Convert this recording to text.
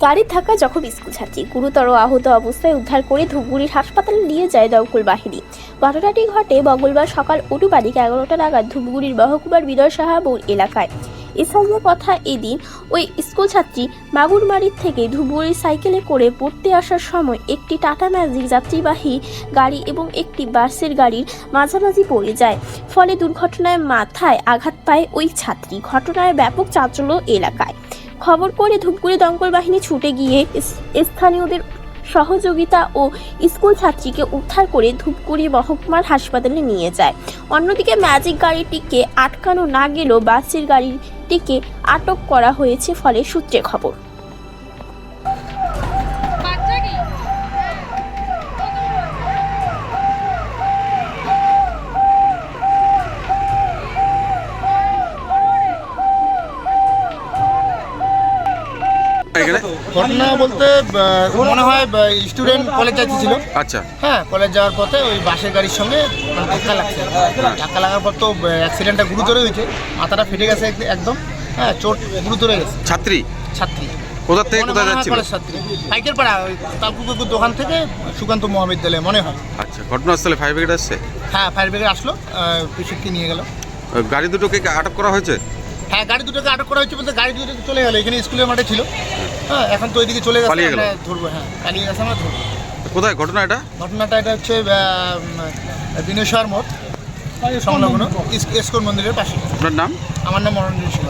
গাড়ির ধাক্কায় জখম স্কুল ছাত্রী, গুরুতর আহত অবস্থায় উদ্ধার করে ধূপগুড়ির হাসপাতালে নিয়ে যায় দমকল বাহিনী। ঘটনাটি ঘটে মঙ্গলবার সকাল 11:11 নাগাদ ধূপগুড়ির মহকুমার বিনয় সাহা মোড় এলাকায়। স্থানীয় কথা, এদিন ওই স্কুল ছাত্রী মাগুরমারির থেকে ধূপগুড়ি সাইকেলে করে পড়তে আসার সময় একটি টাটা ম্যাজিক যাত্রীবাহী গাড়ি এবং একটি বাসের গাড়ির মাঝামাঝি পড়ে যায়। ফলে দুর্ঘটনায় মাথায় আঘাত পায় ওই ছাত্রী। ঘটনায় ব্যাপক চাঞ্চল্য এলাকায়। খবর করে ধূপগুড়ি দমকল বাহিনী ছুটে গিয়ে স্থানীয়দের সহযোগিতা ও স্কুল ছাত্রীকে উদ্ধার করে ধূপগুড়ি মহকুমার হাসপাতালে নিয়ে যায়। অন্যদিকে ম্যাজিক গাড়িটিকে আটকানো না গেলেও বাসের গাড়িটিকে আটক করা হয়েছে ফলে সূত্রে খবর। ঘটনা বলতে মনে হয় স্টুডেন্ট কলেজ যাচ্ছিল। আচ্ছা, হ্যাঁ, কলেজ যাওয়ার পথে ওই বাসের গাড়ির সঙ্গে ধাক্কা লাগছে। ধাক্কা লাগার পর তো অ্যাক্সিডেন্টটা গুরুতর হয়েছে, মাথাটা ফেটে গেছে একদম। হ্যাঁ, চোট গুরুতর হয়ে গেছে। ছাত্রী ছাত্রী কোথা থেকে কোথায় যাচ্ছিল? কলেজ ছাত্রী, পাইকের পাড়া ওই তালপুকুর দোকান থেকে সুকান্ত মহাবিদ্যালয় মনে হয়। আচ্ছা, ঘটনাস্থলে ফায়ার ব্রিগেড আসছে? হ্যাঁ, ফায়ার ব্রিগেড আসলো, পেশেন্টকে নিয়ে গেল। গাড়ি দুটোকে কি আটক করা হয়েছে? হ্যাঁ, গাড়ি দুটোকে আটক করা হয়েছে বলতে গাড়ি দুটোকে চলে গেলো, এখানে স্কুলের মাঠে ছিল। হ্যাঁ, এখন তো ওইদিকে চলে গেছে, পালিয়ে গেল। আমরা ধরবো। হ্যাঁ, পালিয়ে গেছে, আমরা ধরবো। কোথায় ঘটনা এটা? ঘটনাটা এটা হচ্ছে বিনেশ্বর মোড় সংলগ্ন ইস্কন মন্দিরের পাশে। আপনার নাম? আমার নাম মনোরঞ্জন সিংহ।